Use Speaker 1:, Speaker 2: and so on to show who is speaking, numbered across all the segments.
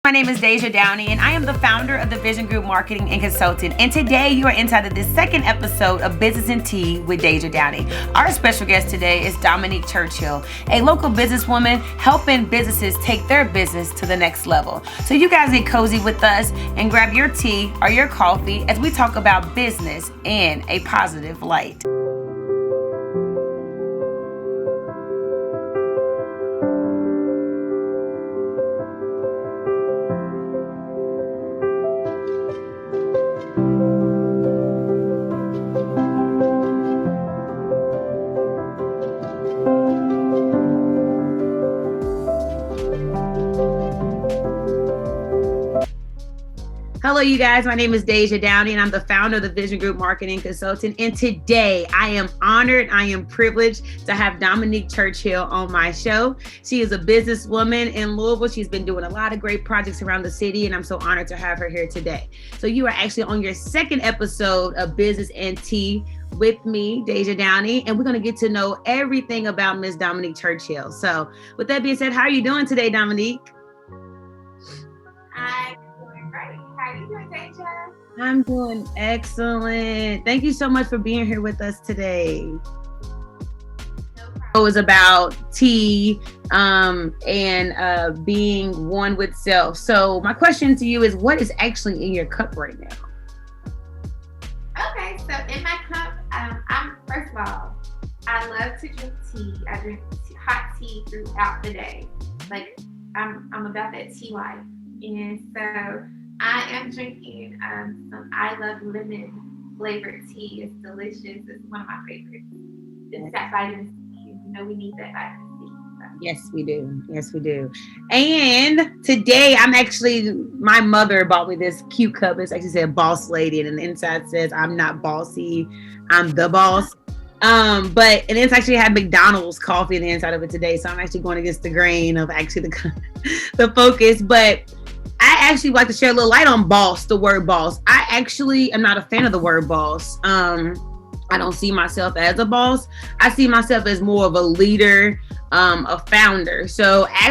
Speaker 1: My name is Deja Downey, and I am the founder of the Vision Group Marketing and Consulting. And today you are inside of this second episode of Business and Tea with Deja Downey. Our special guest today is Domonique Churchill, a local businesswoman helping businesses take their business to the next level. So you guys get cozy with us and grab your tea or your coffee as we talk about business in a positive light. Hello, you guys. My name is Deja Downey, and I'm the founder of the Vision Group Marketing Consultant. And today, I am honored, I am privileged to have Domonique Churchill on my show. She is a businesswoman in Louisville. She's been doing a lot of great projects around the city, and I'm so honored to have her here today. So you are actually on your second episode of Business and Tea with me, Deja Downey, and we're going to get to know everything about Miss Domonique Churchill. So with that being said, how are you doing today, Domonique?
Speaker 2: How are you doing, Deja?
Speaker 1: I'm doing excellent. Thank you so much for being here with us today.
Speaker 2: No problem.
Speaker 1: It was about tea and being one with self. So my question to you is, what is actually in your cup right now?
Speaker 2: Okay, so in my cup, I'm first of all, I love to drink tea. I drink hot tea throughout the day. Like I'm about that tea life, and so I am drinking some I Love Lemon flavored tea. It's delicious. It's one of my favorites. It's got vitamin C. You know we need that vitamin C. So.
Speaker 1: Yes, we do. Yes, we do. And today my mother bought me this cute cup. It's actually said Boss Lady, and the inside says, I'm not bossy, I'm the boss. And it's actually had McDonald's coffee in the inside of it today. So I'm actually going against the grain of actually the focus. But I actually like to share a little light on boss, the word boss. I actually am not a fan of the word boss. I don't see myself as a boss. I see myself as more of a leader, a founder. So I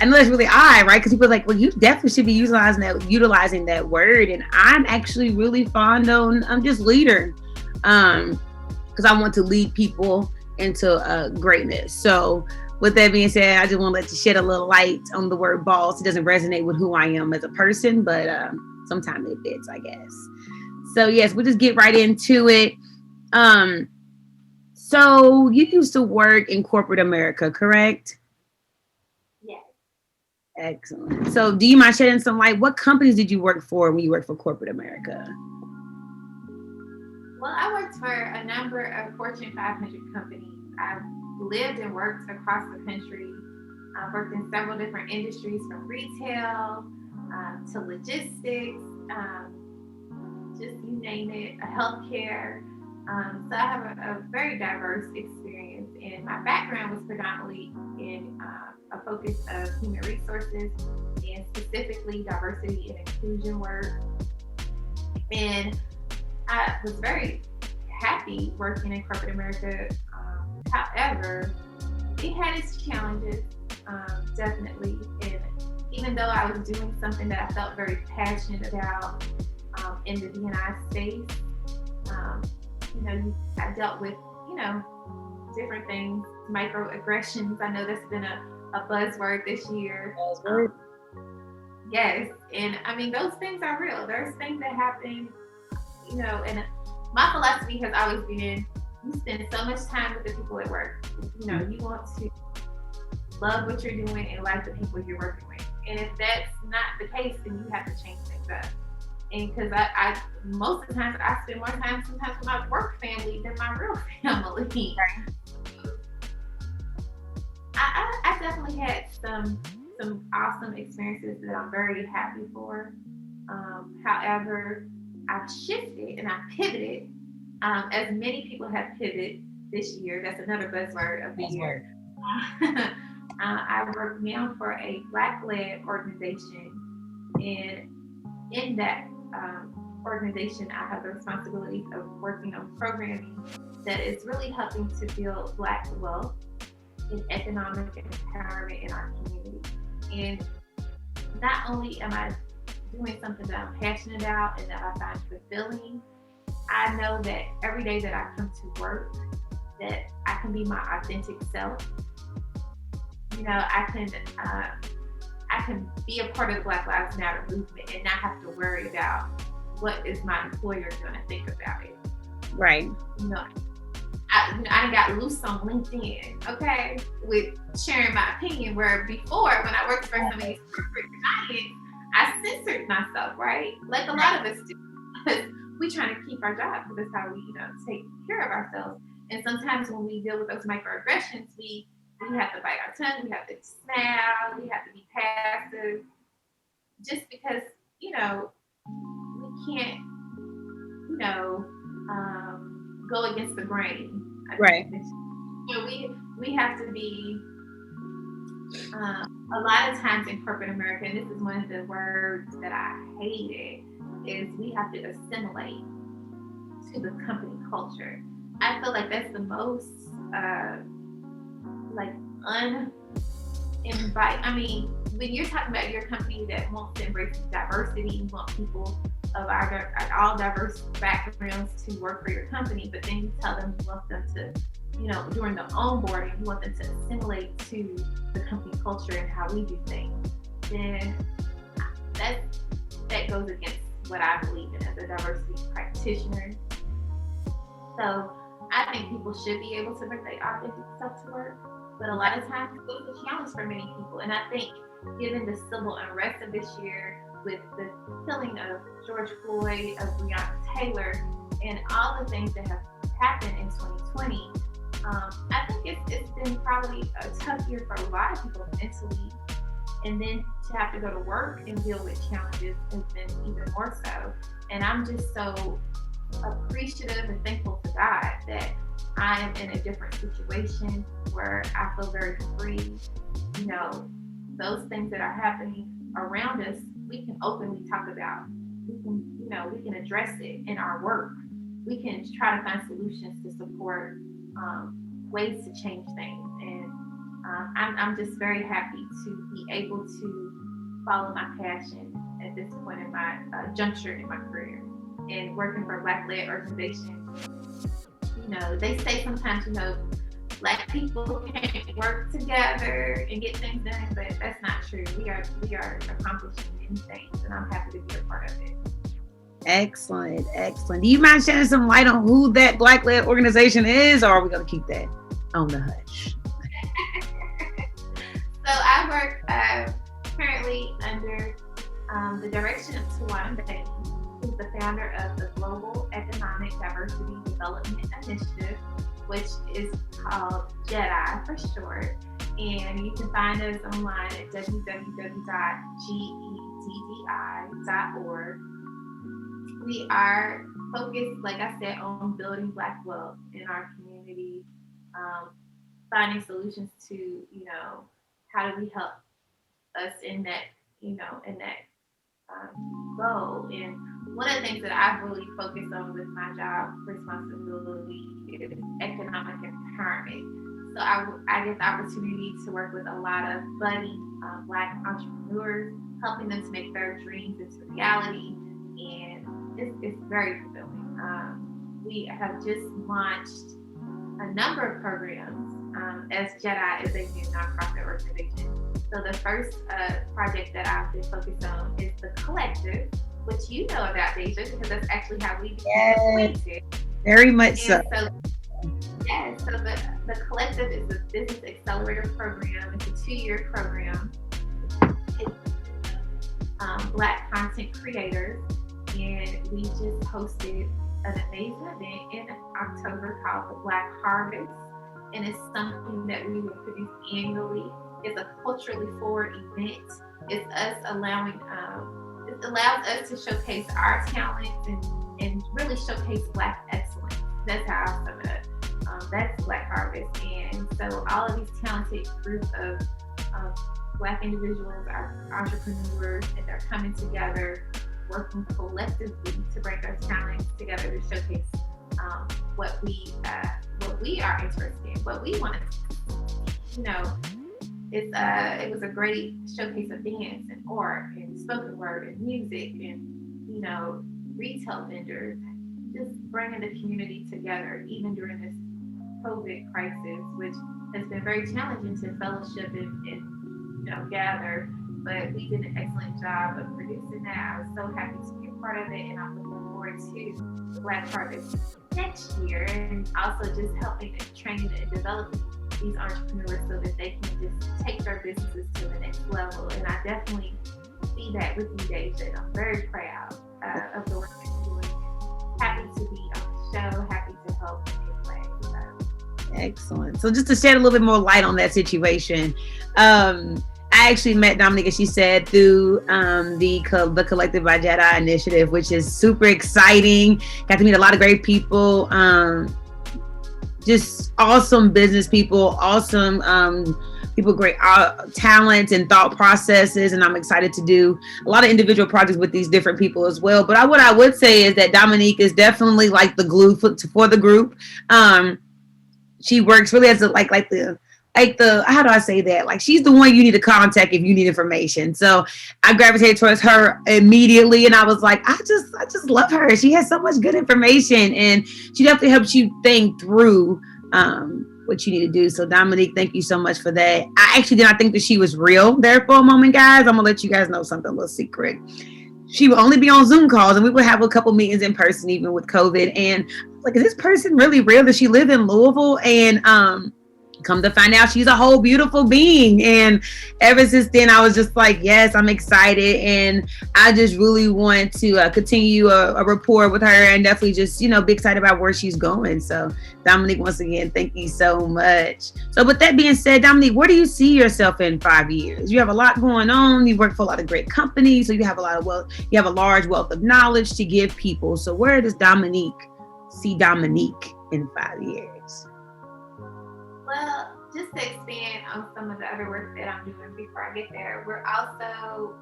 Speaker 1: know that's really odd, right? Because people are like, well, you definitely should be utilizing that word. And I'm actually really fond on just leader, because I want to lead people into greatness. So with that being said, I just want to let you shed a little light on the word boss. It doesn't resonate with who I am as a person, but sometimes it fits, I guess. So yes, we'll just get right into it. So you used to work in corporate America, correct?
Speaker 2: Yes.
Speaker 1: Excellent. So do you mind shedding some light? What companies did you work for when you worked for corporate America?
Speaker 2: Well, I worked for a number of Fortune 500 companies. I've lived and worked across the country. I've worked in several different industries, from retail to logistics, just you name it, healthcare. So I have a very diverse experience, and my background was predominantly in a focus of human resources and specifically diversity and inclusion work. And I was very happy working in corporate America. However, it had its challenges, definitely. And even though I was doing something that I felt very passionate about in the D&I space, I dealt with, different things, microaggressions. I know that's been a buzzword this year. Yes, and I mean, those things are real. There's things that happen, and my philosophy has always been, you spend so much time with the people at work. You want to love what you're doing and like the people you're working with. And if that's not the case, then you have to change things up. And because I most of the times I spend more time sometimes with my work family than my real family. Right. I definitely had some awesome experiences that I'm very happy for. However, I've shifted and I've pivoted. As many people have pivoted this year. That's another buzzword of the year. I work now for a Black-led organization, and in that organization, I have the responsibility of working on programming that is really helping to build Black wealth and economic empowerment in our community. And not only am I doing something that I'm passionate about and that I find fulfilling, I know that every day that I come to work, that I can be my authentic self. You know, I can be a part of the Black Lives Matter movement and not have to worry about what is my employer going to think about it.
Speaker 1: Right.
Speaker 2: You know, I got loose on LinkedIn, okay, with sharing my opinion, where before, when I worked for some of these corporate clients, I censored myself, right? Like a lot of us do. Because we trying to keep our job, because that's how we, take care of ourselves. And sometimes when we deal with those microaggressions, we have to bite our tongue, we have to smile, we have to be passive, just because, we can't, go against the grain.
Speaker 1: Right.
Speaker 2: We have to be, a lot of times in corporate America, and this is one of the words that I hated, is we have to assimilate to the company culture. I feel like that's the most I mean, when you're talking about your company that wants to embrace diversity, you want people of all diverse backgrounds to work for your company, but then you tell them you want them to, during the onboarding, you want them to assimilate to the company culture and how we do things, then that goes against what I believe in as a diversity practitioner. So I think people should be able to bring their authentic self to work, but a lot of times it's a challenge for many people. And I think given the civil unrest of this year, with the killing of George Floyd, of Breonna Taylor, and all the things that have happened in 2020, I think it's been probably a tough year for a lot of people mentally. And then to have to go to work and deal with challenges has been even more so. And I'm just so appreciative and thankful to God that I am in a different situation where I feel very free. Those things that are happening around us, we can openly talk about. We can address it in our work. We can try to find solutions to support ways to change things. And I'm just very happy to be able to follow my passion at this point in my juncture in my career, and working for Black-led organizations. They say sometimes, Black people can't work together and get things done, but that's not true. We are accomplishing many things, and I'm happy to be a part of it.
Speaker 1: Excellent. Do you mind shedding some light on who that Black-led organization is, or are we going to keep that on the hush?
Speaker 2: So I work currently under the direction of Tawana Bailey, who's the founder of the Global Economic Diversity Development Initiative, which is called JEDI for short. And you can find us online at www.geddi.org. We are focused, like I said, on building Black wealth in our community, finding solutions to, how do we help us in that, goal. And one of the things that I've really focused on with my job responsibility is economic empowerment. So I get the opportunity to work with a lot of budding Black entrepreneurs, helping them to make their dreams into reality, and it's very fulfilling. We have just launched a number of programs, as JEDI is a new nonprofit organization. So the first project that I've been focused on is the Collective, which you know about, Deja, because that's actually how we became acquainted.
Speaker 1: Very much so.
Speaker 2: So the Collective is a business accelerator program. It's a 2-year program. It's Black content creators, and we just hosted an amazing event in October called the Black Harvest, and it's something that we will produce annually. It's a culturally forward event. It's us allowing, it allows us to showcase our talents and really showcase Black excellence. That's how I sum it up. That's Black Harvest. And so all of these talented group of Black individuals are entrepreneurs, and they're coming together, working collectively to bring their talents together to showcase what we are interested in, what we want to, it was a great showcase of dance and art and spoken word and music and, retail vendors, just bringing the community together, even during this COVID crisis, which has been very challenging to fellowship and gather. But we did an excellent job of producing that. I was so happy to be a part of it, and I'm looking forward to the Black Harvest next year, and also just helping and training and developing these entrepreneurs so that they can just take their businesses to the next level. And I definitely see that with you, Deja. I'm very proud of the work that you're doing. Happy to be on the show. Happy to help in any way.
Speaker 1: Excellent. So just to shed a little bit more light on that situation, I actually met Domonique, as she said, through the Collective by Jedi initiative, which is super exciting. Got to meet a lot of great people, just awesome business people, awesome people, great talents and thought processes. And I'm excited to do a lot of individual projects with these different people as well. But what I would say is that Domonique is definitely like the glue for the group. She works really as the how do I say that? Like, she's the one you need to contact if you need information. So I gravitated towards her immediately, and I was like, I just love her. She has so much good information, and she definitely helps you think through what you need to do. So Domonique, thank you so much for that. I actually did not think that she was real there for a moment, guys. I'm gonna let you guys know something, a little secret. She would only be on Zoom calls, and we would have a couple meetings in person, even with COVID. And like, is this person really real? Does she live in Louisville? And come to find out, she's a whole beautiful being. And ever since then, I was just like, yes, I'm excited. And I just really want to continue a rapport with her, and definitely just, be excited about where she's going. So Domonique, once again, thank you so much. So with that being said, Domonique, where do you see yourself in 5 years? You have a lot going on. You work for a lot of great companies. So you have a lot of wealth. You have a large wealth of knowledge to give people. So where does Domonique see Domonique in 5 years?
Speaker 2: Well, just to expand on some of the other work that I'm doing before I get there, we're also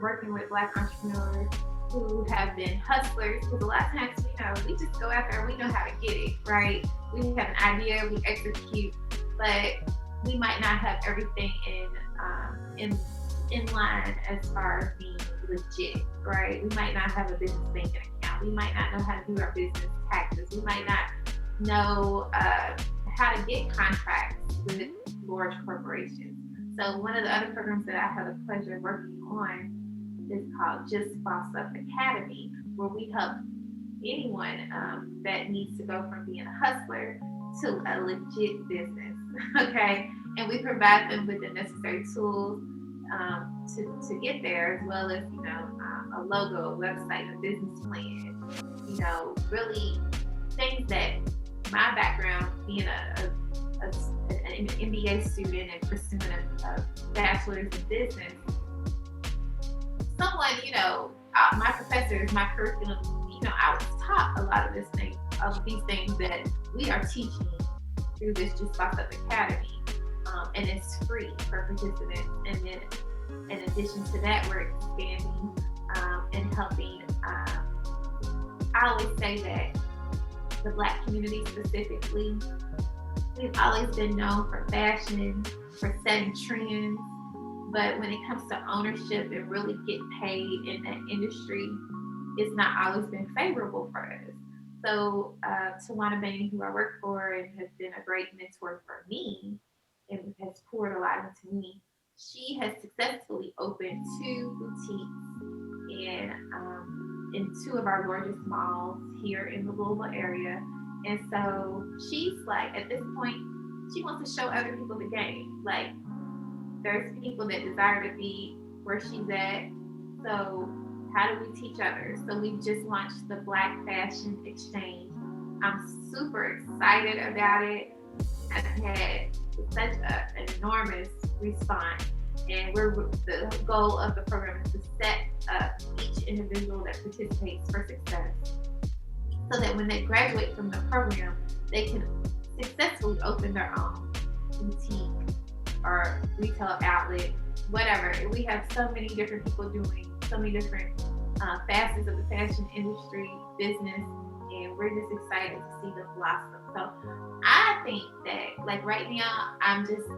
Speaker 2: working with Black entrepreneurs who have been hustlers. Because a lot of times, we just go out there and we know how to get it, right? We have an idea, we execute, but we might not have everything in line as far as being legit, right? We might not have a business banking account. We might not know how to do our business taxes. We might not know how to get contracts with large corporations. So one of the other programs that I have the pleasure of working on is called Just Boss Up Academy, where we help anyone that needs to go from being a hustler to a legit business, okay? And we provide them with the necessary tools to get there, as well as, a logo, a website, a business plan, really things that my background, being an MBA student and pursuing a bachelor's in business, someone, my professors, my curriculum, I was taught a lot of these things that we are teaching through this Just Boss Up Academy, and it's free for participants. And then, in addition to that, we're expanding and helping. I always say that the Black community specifically, we've always been known for fashion, for setting trends, but when it comes to ownership and really getting paid in that industry, it's not always been favorable for us. So Tawana Bainey, who I work for and has been a great mentor for me and has poured a lot into me, she has successfully opened 2 boutiques in 2 of our largest malls here in the Louisville area. And so she's like, at this point, she wants to show other people the game. Like, there's people that desire to be where she's at. So how do we teach others? So we just launched the Black Fashion Exchange. I'm super excited about it. I've had such an enormous response. And the goal of the program is to set up each individual that participates for success, so that when they graduate from the program, they can successfully open their own boutique or retail outlet, whatever. We have so many different people doing so many different facets of the fashion industry, business, and we're just excited to see them blossom. So I think that, like, right now, I'm just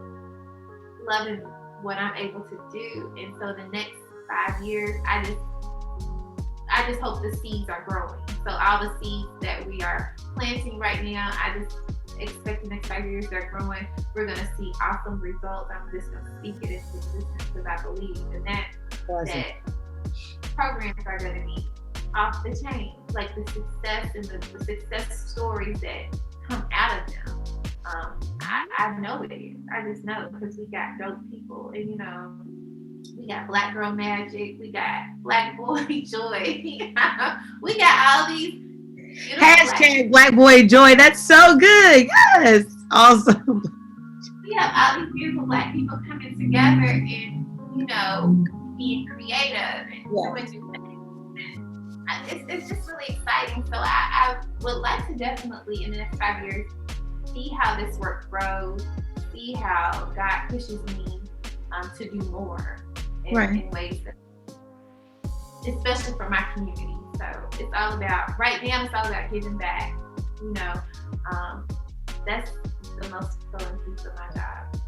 Speaker 2: loving what I'm able to do. And so the next 5 years, I just hope the seeds are growing. So all the seeds that we are planting right now, I just expect the next 5 years they're growing. We're going to see awesome results. I'm just going to speak it into existence because I believe in that. Awesome. That programs are going to be off the chain, like the success and the success stories that come out of them. I know it is. I just know because we got dope people, and we got Black Girl Magic, we got Black Boy Joy, we got all these.
Speaker 1: Black Boy Joy. That's so good. Yes, awesome.
Speaker 2: We have all these beautiful Black people coming together and being creative and doing new things. It's just really exciting. So I would like to definitely in the next 5 years see how this work grows, see how God pushes me to do more in ways that, especially for my community. So it's all about, right now it's all about giving back. That's the most fulfilling piece of my job. So.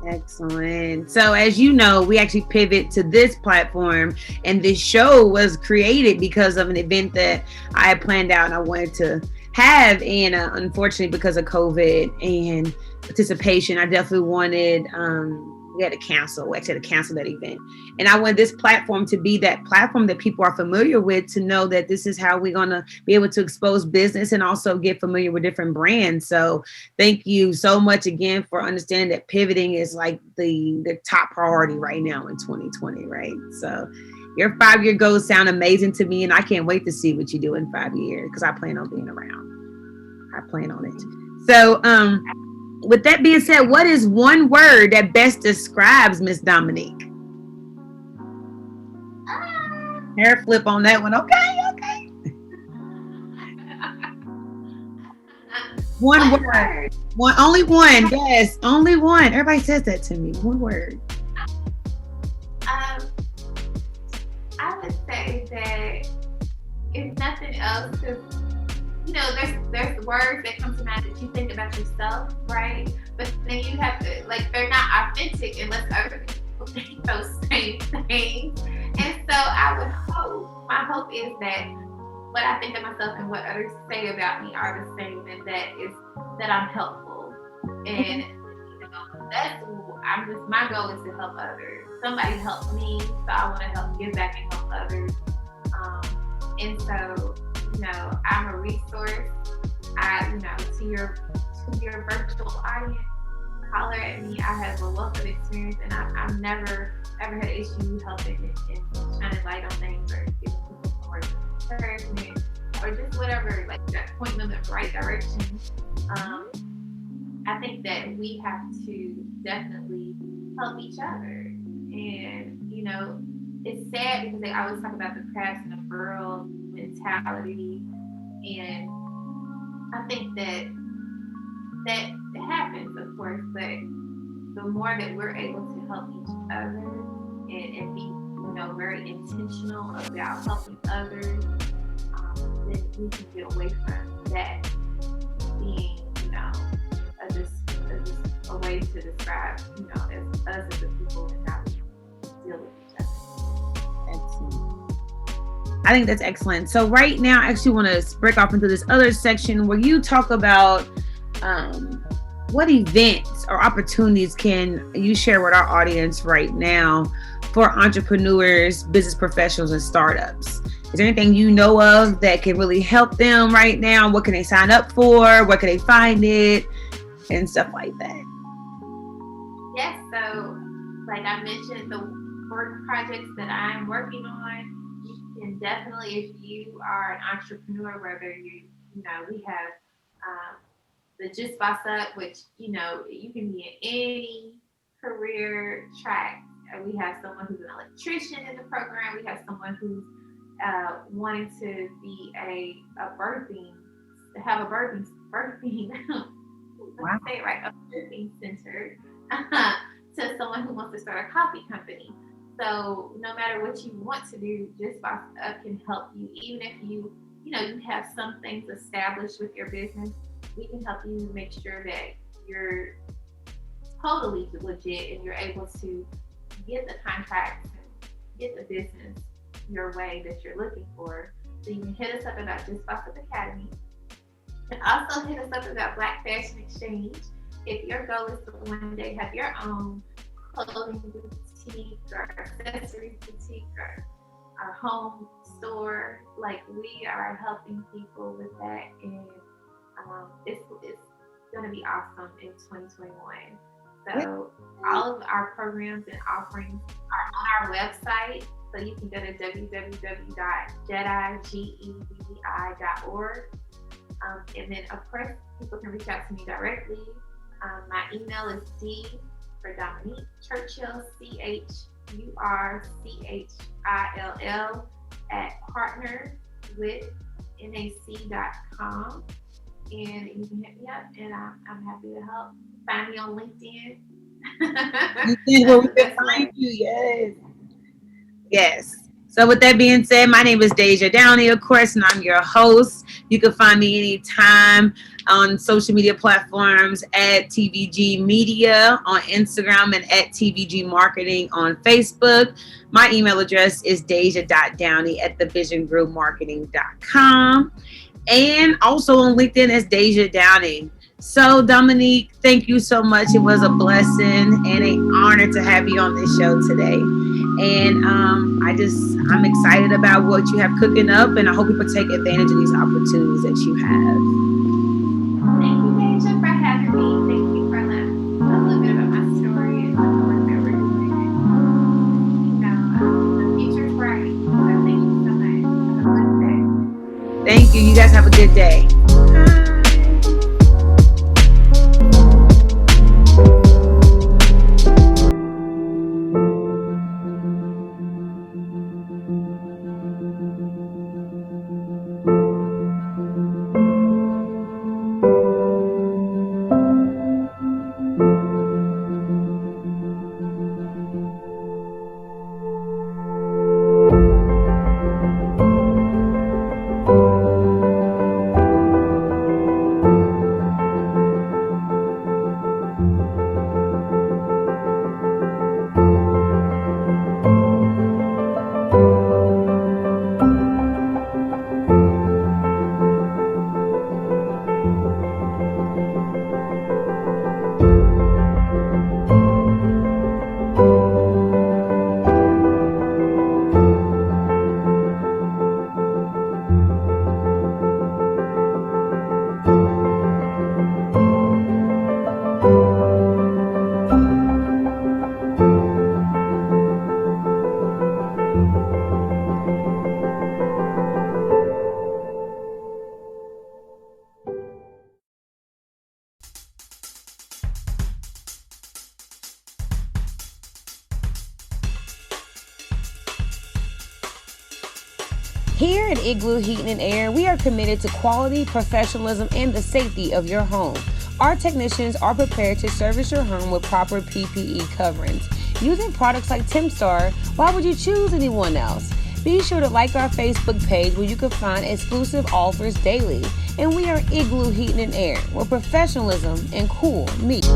Speaker 1: Excellent. So as you know, we actually pivot to this platform, and this show was created because of an event that I had planned out and I wanted to have, and unfortunately because of COVID and participation, I definitely wanted we had to cancel that event. And I want this platform to be that platform that people are familiar with, to know that this is how we're going to be able to expose business and also get familiar with different brands. So thank you so much again for understanding that pivoting is like the top priority right now in 2020, right? So your 5-year goals sound amazing to me, and I can't wait to see what you do in 5 years because I plan on being around. I plan on it. So, with that being said, what is one word that best describes Miss Domonique? Hair flip on that one. Okay. One word. Only one. Yes, only one. Everybody says that to me. One word.
Speaker 2: I would say that if nothing else, because there's words that come to mind that you think about yourself, right? But then you have to, they're not authentic unless other people think those same things. And so my hope is that what I think of myself and what others say about me are the same, and that I'm helpful. And my goal is to help others. Somebody helped me, so I want to help give back and help others. And so, I'm a resource. To your virtual audience, holler at me. I have a wealth of experience, and I've never ever had an issue helping and shining light on things or giving people some words of encouragement or just whatever, that point them in the right direction. I think that we have to definitely help each other. And, it's sad because they always talk about the crabs in the barrel mentality. And I think that happens, of course, but the more that we're able to help each other and be, very intentional about helping others, then we can get away from that being, just a way to describe, as us as a people and how we deal with each other.
Speaker 1: Excellent. I think that's excellent. So right now, I actually want to break off into this other section where you talk about what events or opportunities can you share with our audience right now for entrepreneurs, business professionals, and startups? Is there anything you know of that can really help them right now? What can they sign up for? Where can they find it? And stuff like that.
Speaker 2: Yes, so like I mentioned, the work projects that I'm working on, you can definitely, if you are an entrepreneur, whether we have the Just Boss Up, which, you can be in any career track. We have someone who's an electrician in the program. We have someone who's wanting to be have a birthing
Speaker 1: wow.
Speaker 2: Say it right, a birthing center to someone who wants to start a coffee company. So no matter what you want to do, Just Boss Up can help you. Even if you have some things established with your business, we can help you make sure that you're totally legit, and you're able to get the contracts and get the business your way that you're looking for. So you can hit us up about Just Boss Up Academy. And also hit us up about Black Fashion Exchange. If your goal is to one day have your own clothing boutique or accessories boutique or home store, like, we are helping people with that, and it's going to be awesome in 2021. So all of our programs and offerings are on our website. So you can go to www.jedi.org. And then, of course, people can reach out to me directly. My email is D for Domonique Churchill, CHURCHILL @partnerwithnac.com. And you can hit me up, and I'm happy to help. Find me on LinkedIn.
Speaker 1: LinkedIn, where we can find you. Yes. So with that being said, my name is Deja Downey, of course, and I'm your host. You can find me anytime on social media platforms at TVG Media on Instagram and at TVG Marketing on Facebook. My email address is deja.downey@thevisiongroupmarketing.com. And also on LinkedIn as Deja Downey. So Domonique, thank you so much. It was a blessing and an honor to have you on this show today. And I'm excited about what you have cooking up, and I hope people take advantage of these opportunities that you have.
Speaker 2: Thank you, Deja, for having me. Thank you for letting a little bit about my story and the work that we're doing. The future's bright. So thank you so much. Have a blessed day.
Speaker 1: Thank you. You guys have a good day. Here at Igloo Heating and Air, we are committed to quality, professionalism, and the safety of your home. Our technicians are prepared to service your home with proper PPE coverings. Using products like TempStar, why would you choose anyone else? Be sure to like our Facebook page where you can find exclusive offers daily. And we are Igloo Heating and Air, where professionalism and cool meet.